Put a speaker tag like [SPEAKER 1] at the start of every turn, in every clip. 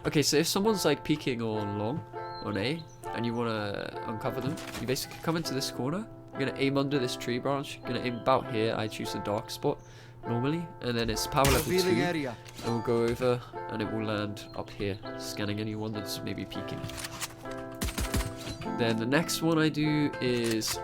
[SPEAKER 1] Okay, so if someone's like peeking on long, on A, and you want to uncover them, you basically come into this corner. You're going to aim under this tree branch. You're going to aim about here. I choose the dark spot normally, and then it's power level 2. And we'll go over, and it will land up here, scanning anyone that's maybe peeking. Then the next one I do is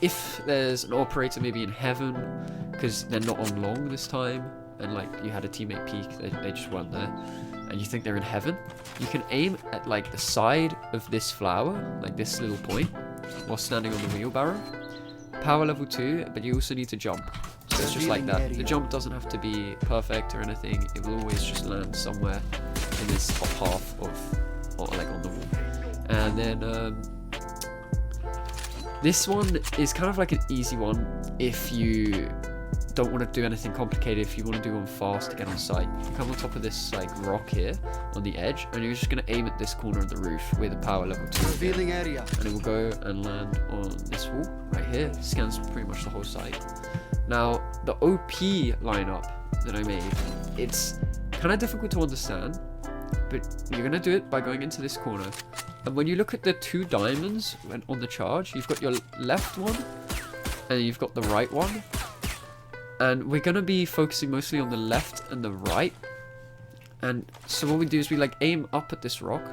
[SPEAKER 1] if there's an operator maybe in heaven, because they're not on long this time, and like you had a teammate peek, they just weren't there, and you think they're in heaven, you can aim at like the side of this flower, like this little point, while standing on the wheelbarrow. Power level 2, but you also need to jump. So it's just like that. The jump doesn't have to be perfect or anything. It will always just land somewhere in this top half of, or like on the wall. And then this one is kind of like an easy one if you don't want to do anything complicated. If you want to do one fast to get on site, you come on top of this like rock here on the edge, and you're just going to aim at this corner of the roof with a power level 2 again, and it will go and land on this wall right here. Scans pretty much the whole site. Now the OP lineup that I made, it's kind of difficult to understand, but you're going to do it by going into this corner, and when you look at the 2 diamonds on the charge, you've got your left one and you've got the right one. And we're going to be focusing mostly on the left and the right. And so what we do is we like aim up at this rock.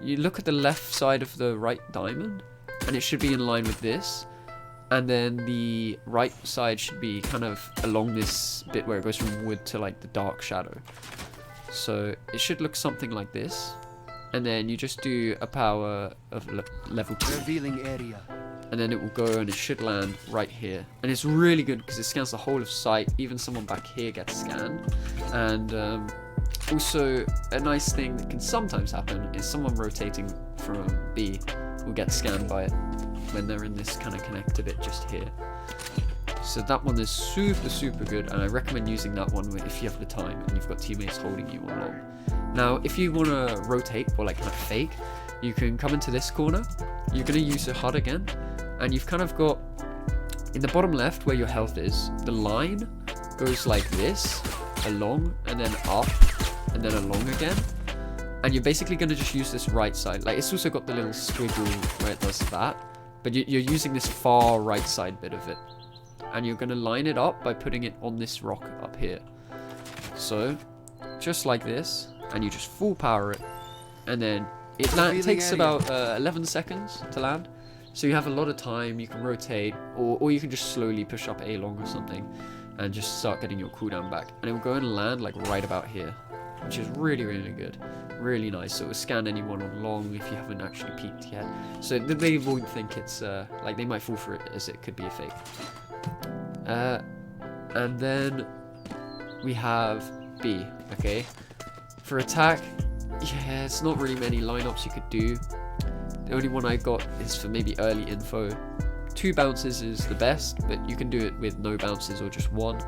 [SPEAKER 1] You look at the left side of the right diamond, and it should be in line with this. And then the right side should be kind of along this bit where it goes from wood to like the dark shadow. So it should look something like this. And then you just do a power of level 2.
[SPEAKER 2] Revealing area.
[SPEAKER 1] And then it will go and it should land right here. And it's really good because it scans the whole of site. Even someone back here gets scanned. And also a nice thing that can sometimes happen is someone rotating from B will get scanned by it when they're in this kind of connector bit just here. So that one is super good, and I recommend using that one if you have the time and you've got teammates holding you on long. Now if you want to rotate or like kind of fake, you can come into this corner. You're going to use the HUD again. And you've kind of got, in the bottom left where your health is, the line goes like this, along, and then up, and then along again. And you're basically going to just use this right side. Like, it's also got the little squiggle where it does that. But you're using this far right side bit of it. And you're going to line it up by putting it on this rock up here. So, just like this, and you just full power it. And then it takes about 11 seconds to land. So you have a lot of time, you can rotate, or you can just slowly push up A long or something, and just start getting your cooldown back. And it will go and land like right about here, which is really good. Really nice. So it will scan anyone on long if you haven't actually peeked yet. So they won't think it's, like they might fall for it as it could be a fake. And then we have B, okay? For attack, yeah, it's not really many lineups you could do. The only one I got is for maybe early info. 2 bounces is the best, but you can do it with no bounces or just 1.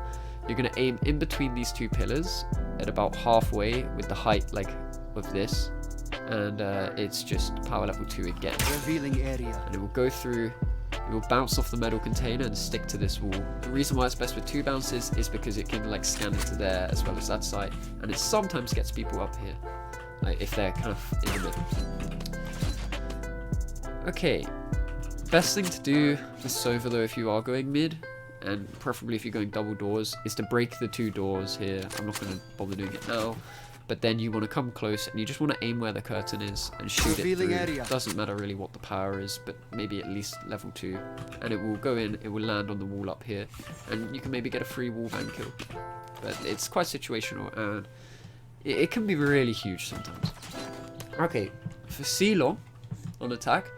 [SPEAKER 1] You're going to aim in between these 2 pillars at about halfway with the height like of this. And it's just power level 2 again.
[SPEAKER 2] Revealing area.
[SPEAKER 1] And it will go through, it will bounce off the metal container and stick to this wall. The reason why it's best with 2 bounces is because it can like scan into there as well as that side. And it sometimes gets people up here, like if they're kind of in the middle. Okay, best thing to do with Sova though if you are going mid, and preferably if you're going double doors, is to break the 2 doors here. I'm not going to bother doing it now, but then you want to come close and you just want to aim where the curtain is and shoot it through. Doesn't matter really what the power is, but maybe at least level 2, and it will go in, it will land on the wall up here, and you can maybe get a free wallbang kill. But it's quite situational, and it can be really huge sometimes. Okay, for C long on attack,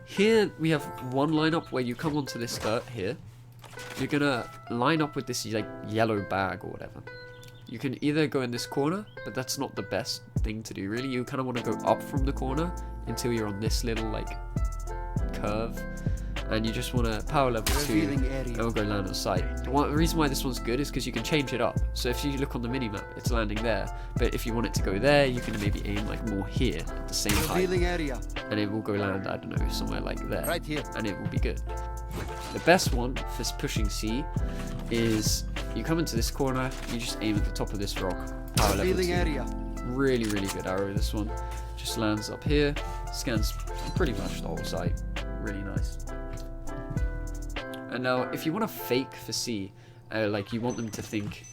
[SPEAKER 1] here we have one lineup where you come onto this skirt here. You're gonna line up with this like yellow bag or whatever. You can either go in this corner, but that's not the best thing to do really. You kind of want to go up from the corner until you're on this little like curve, and you just want to power level 2 and we'll go land on sight. The reason why this one's good is because you can change it up. So if you look on the minimap, it's landing there, but if you want it to go there, you can maybe aim like more here at the same height, and it will go land, I don't know, somewhere like there, right here, and it will be good. The best one for pushing C is you come into this corner, you just aim at the top of this rock, power level 2. Really, really good arrow, this one. Just lands up here, scans pretty much the whole site. Really nice. And now, if you want to fake for C, like you want them to think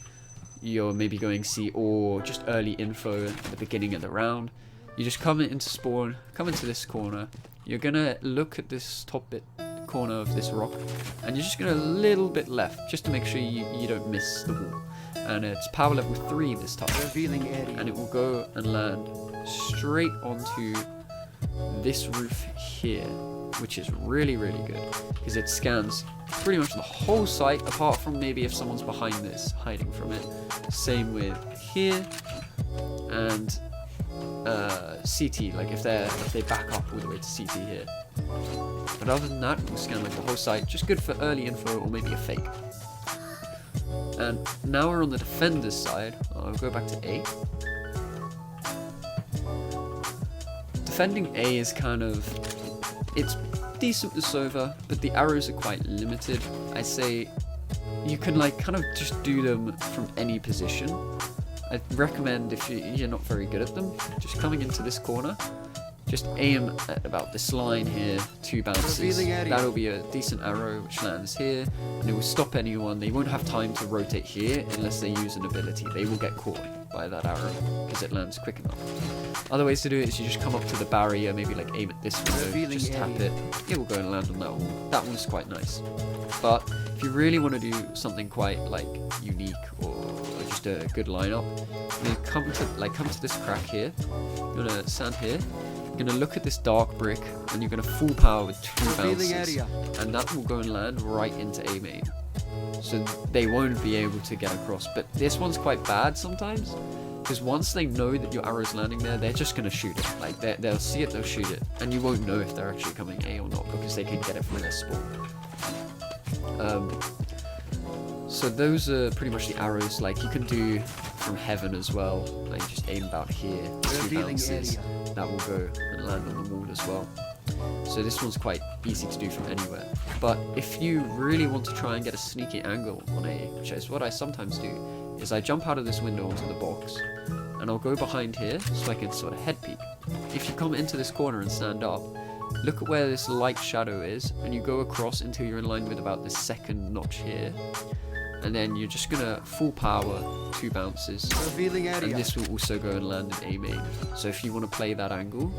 [SPEAKER 1] you're maybe going C or just early info at the beginning of the round, you just come into spawn, come into this corner. You're gonna look at this top bit corner of this rock, and you're just gonna a little bit left just to make sure you don't miss the wall. And it's power level 3 this time, and it will go and land straight onto this roof here, which is really, really good because it scans pretty much the whole site apart from maybe if someone's behind this hiding from it. Same with here and CT, like if they back up all the way to CT here. But other than that, we'll scan like the whole site, just good for early info or maybe a fake. And now we're on the defender's side. I'll go back to A. Defending A is kind of, it's decent with Sova, but the arrows are quite limited. I say you can like kind of just do them from any position. I'd recommend if you're not very good at them, just coming into this corner, just aim at about this line here, 2 bounces. That'll be a decent arrow which lands here, and it will stop anyone. They won't have time to rotate here unless they use an ability. They will get caught by that arrow because it lands quick enough. Other ways to do it is you just come up to the barrier, maybe like aim at this window, just tap it. It will go and land on that one. That one's quite nice. But if you really want to do something quite like unique or just a good lineup, you come to this crack here. You're gonna stand here. You're going to look at this dark brick and you're going to full power with 2 bounces, and that will go and land right into A main, so they won't be able to get across. But this one's quite bad sometimes because once they know that your arrow's landing there, they're just going to shoot it. Like they'll see it, they'll shoot it, and you won't know if they're actually coming A or not because they can get it from their spawn. So those are pretty much the arrows. Like you can do from heaven as well, like just aim about here, 2 bounces, that will go and land on the wall as well. So this one's quite easy to do from anywhere. But if you really want to try and get a sneaky angle on A, which is what I sometimes do, is I jump out of this window onto the box, and I'll go behind here so I can sort of head peek. If you come into this corner and stand up, look at where this light shadow is, and you go across until you're in line with about this second notch here. And then you're just gonna full power 2 bounces, and this will also go and land in A main. So if you want to play that angle,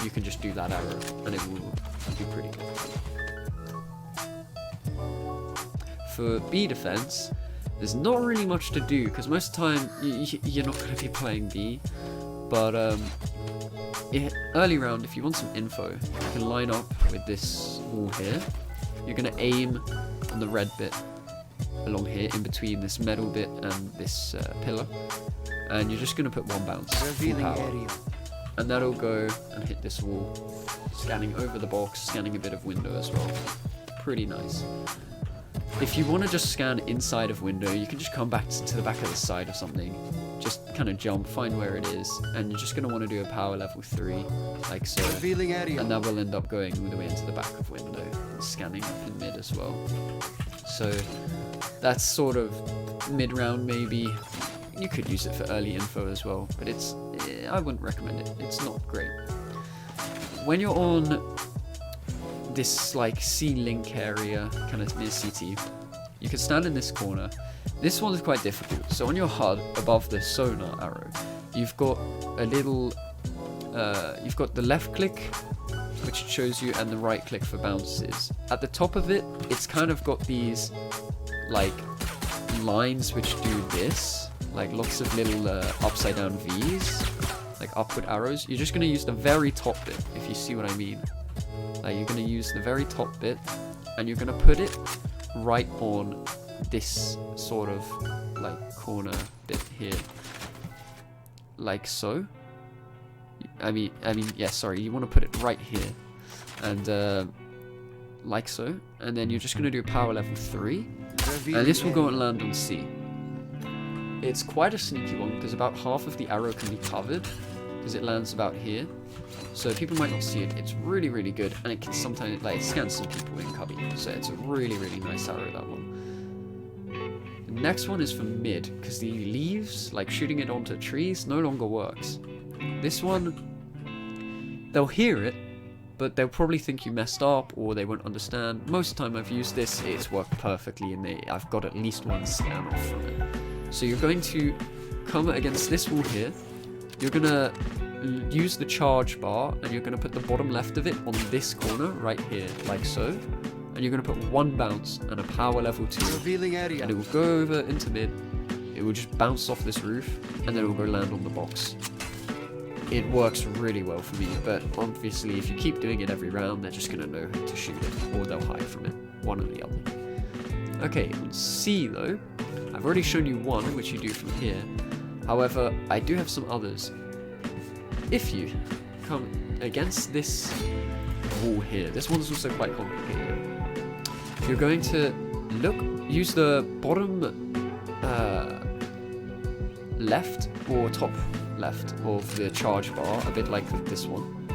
[SPEAKER 1] you can just do that arrow, and it will be pretty good. For B defense, there's not really much to do because most of the time you're not going to be playing B. But early round, if you want some info, you can line up with this wall here. You're gonna aim on the red bit along here in between this metal bit and this pillar, and you're just going to put 1 bounce, full power, and that'll go and hit this wall, scanning over the box, scanning a bit of window as well. Pretty nice. If you want to just scan inside of window, you can just come back to the back of the side or something, just kind of jump, find where it is, and you're just going to want to do a power level 3 like so, and that will end up going all the way into the back of window and scanning up in mid as well. So that's sort of mid-round maybe. You could use it for early info as well, but I wouldn't recommend it. It's not great. When you're on this like C-link area, kind of near CT, you can stand in this corner. This one is quite difficult. So on your HUD, above the sonar arrow, you've got a little, you've got the left click, which shows you, and the right click for bounces. At the top of it, it's kind of got these like lines which do this, like lots of little upside down V's, like upward arrows. You're just going to use the very top bit, if you see what I mean. Like you're going to use the very top bit, and you're going to put it right on this sort of like corner bit here, like so. I mean, yeah, sorry, you want to put it right here, and like so, and then you're just going to do power level 3, and this will go and land on C. It's quite a sneaky one because about half of the arrow can be covered because it lands about here, so people might not see it. It's really, really good, and it can sometimes like scans some people in cubby, so it's a really, really nice arrow, that one. Next one is for mid, because the leaves, like shooting it onto trees, no longer works. This one, they'll hear it, but they'll probably think you messed up, or they won't understand. Most of the time I've used this, it's worked perfectly, and I've got at least one scan off from it. So you're going to come against this wall here. You're going to use the charge bar, and you're going to put the bottom left of it on this corner right here, like so. And you're going to put one bounce and a power level 2.
[SPEAKER 2] Revealing area.
[SPEAKER 1] And it will go over into mid. It will just bounce off this roof, and then it will go land on the box. It works really well for me, but obviously if you keep doing it every round, they're just going to know how to shoot it, or they'll hide from it, one or the other. Okay, on C though, I've already shown you one, which you do from here. However, I do have some others. If you come against this wall here, this one's also quite complicated. You're going to use the bottom left or top left of the charge bar, a bit like this one,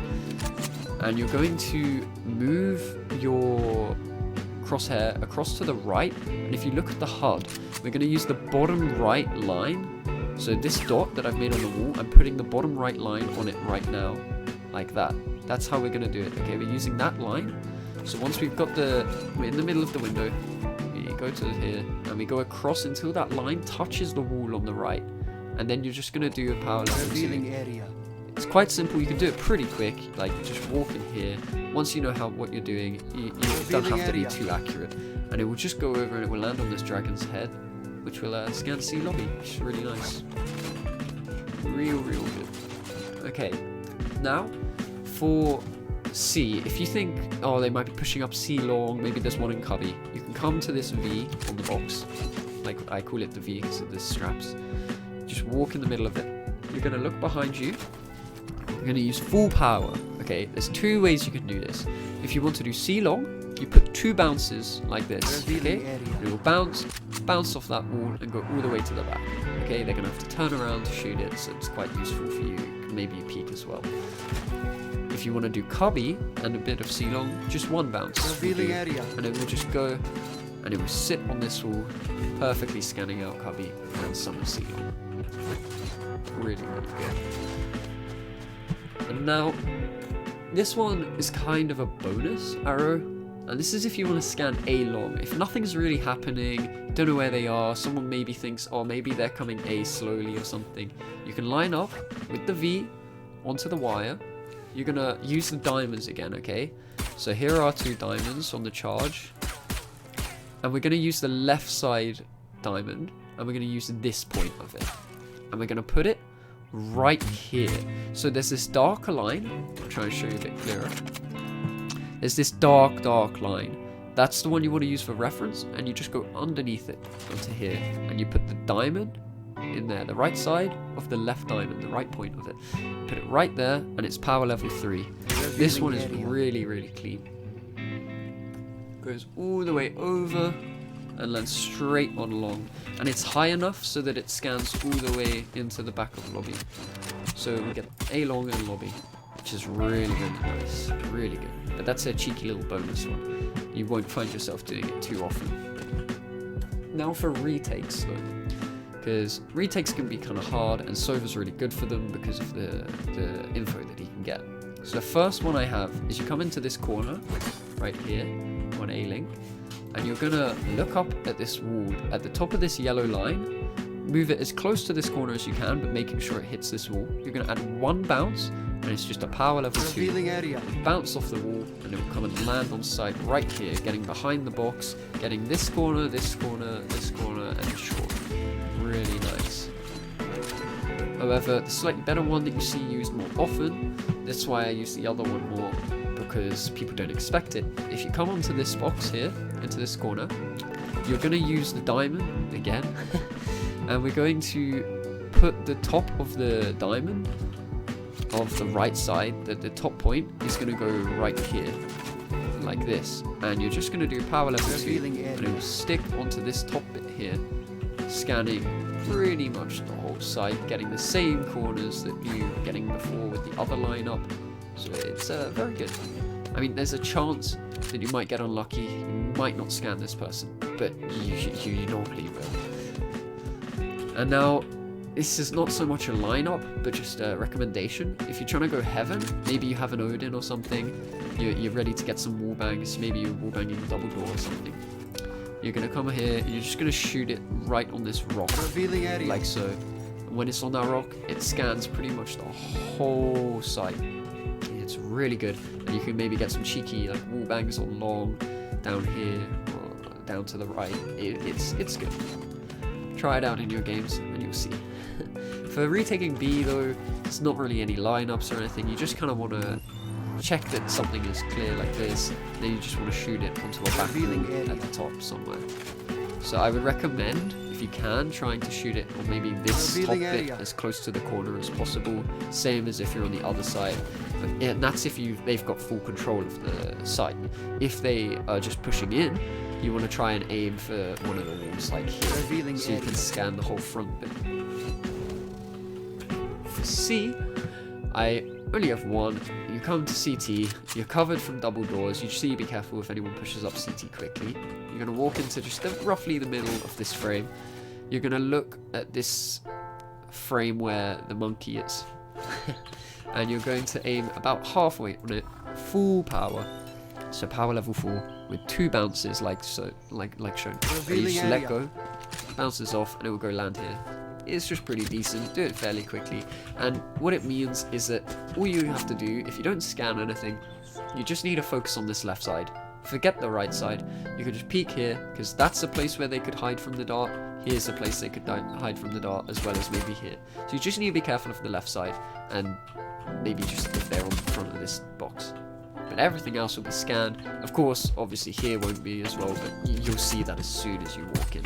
[SPEAKER 1] and you're going to move your crosshair across to the right, and if you look at the HUD, we're going to use the bottom right line. So this dot that I've made on the wall, I'm putting the bottom right line on it right now, like that. That's how we're going to do it. Okay, we're using that line. So once we're in the middle of the window, we go to here, and we go across until that line touches the wall on the right. And then you're just going to do a power level 2.
[SPEAKER 2] Area.
[SPEAKER 1] It's quite simple, you can do it pretty quick, like you just walk in here. Once you know what you're doing, you don't have to be too accurate. And it will just go over and it will land on this dragon's head, which will scan C lobby, which is really nice. Real good. Okay, now for C, if you think, oh, they might be pushing up C long, maybe there's one in cubby, you can come to this V on the box, like I call it the V because of the straps. Just walk in the middle of it. You're going to look behind you. You're going to use full power. Okay, there's 2 ways you can do this. If you want to do C long, you put 2 bounces like this. Okay, and it will bounce off that wall and go all the way to the back. Okay, they're going to have to turn around to shoot it, so it's quite useful for you. Maybe you peek as well. If you want to do cubby and a bit of C long, just 1 bounce. And it will just go, and it will sit on this wall, perfectly scanning out cubby and some C long. Really good. And now, this one is kind of a bonus arrow, and this is if you want to scan A long. If nothing's really happening, don't know where they are, someone maybe thinks, oh, maybe they're coming A slowly or something, you can line up with the V onto the wire. You're going to use the diamonds again, okay? So here are 2 diamonds on the charge, and we're going to use the left side diamond, and we're going to use this point of it, and we're going to put it right here. So there's this darker line. I'll try and show you a bit clearer. There's this dark line. That's the one you want to use for reference, and you just go underneath it onto here, and you put the diamond in there, the right side of the left diamond, the right point of it. Put it right there, and it's power level 3. This one is really clean. Goes all the way over and lands straight on long, and it's high enough so that it scans all the way into the back of the lobby. So we get A long and lobby, which is really nice, really good. But that's a cheeky little bonus one. You won't find yourself doing it too often. Now for retakes though, because retakes can be kind of hard, and Sova's really good for them because of the info that he can get. So the first one I have is you come into this corner right here on A link, and you're gonna look up at this wall at the top of this yellow line, move it as close to this corner as you can, but making sure it hits this wall. You're gonna add 1 bounce, and it's just a power level 2. Bounce off the wall, and it will come and land on site right here, getting behind the box, getting this corner, this corner, this corner, and short. Really nice. However, the slightly better one that you see used more often, that's why I use the other one more, because people don't expect it. If you come onto this box here, into this corner, you're going to use the diamond again, and we're going to put the top of the diamond of the right side, the top point is going to go right here, like this, and you're just going to do power level 2, and it will stick onto this top bit here, scanning pretty much the whole site, getting the same corners that you were getting before with the other lineup. So it's very good. I mean, there's a chance that you might get unlucky, you might not scan this person, but you normally will. And now, this is not so much a lineup, but just a recommendation. If you're trying to go heaven, maybe you have an Odin or something, you're ready to get some wallbangs, maybe you're wallbanging double door or something. You're going to come here, and you're just going to shoot it right on this rock, like so. And when it's on that rock, it scans pretty much the whole site. It's really good, and you can maybe get some cheeky like wallbangs on long, down here, or down to the right. It's good. Try it out in your games, and you'll see. For Retaking B though, it's not really any lineups or anything. You just kind of want to check that something is clear like this, then you just want to shoot it onto a backfield at the top somewhere. So I would recommend, if you can, trying to shoot it on maybe this top bit as close to the corner as possible, same as if you're on the other side. And that's if they've got full control of the site. If they are just pushing in, you want to try and aim for one of the walls like here, so you can scan the whole front bit. For C, I only have one. You come to CT, you're covered from double doors, you just need to be careful if anyone pushes up CT quickly. You're going to walk into just roughly the middle of this frame. You're going to look at this frame where the monkey is. And you're going to aim about halfway on it, full power. So power level 4 with 2 bounces like so, like shown. You just let go, bounces off, and it will go land here. It's just pretty decent, do it fairly quickly, and what it means is that all you have to do, if you don't scan anything, you just need to focus on this left side. Forget the right side. You can just peek here, because that's a place where they could hide from the dart. Here's a place they could hide from the dart, as well as maybe here. So you just need to be careful of the left side, and maybe just if they're on front of this box. But everything else will be scanned. Of course, obviously here won't be as well, but you'll see that as soon as you walk in.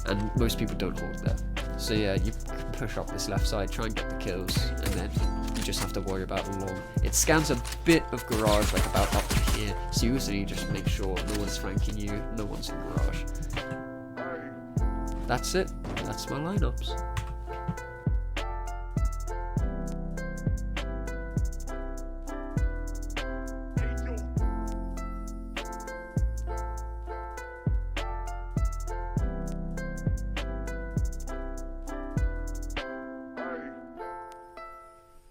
[SPEAKER 1] And most people don't hold there. So yeah, you can push up this left side, try and get the kills, and then you just have to worry about long. It scans a bit of garage, like about up to here, so you also need to just make sure no one's flanking you, no one's in garage. That's it. That's my lineups.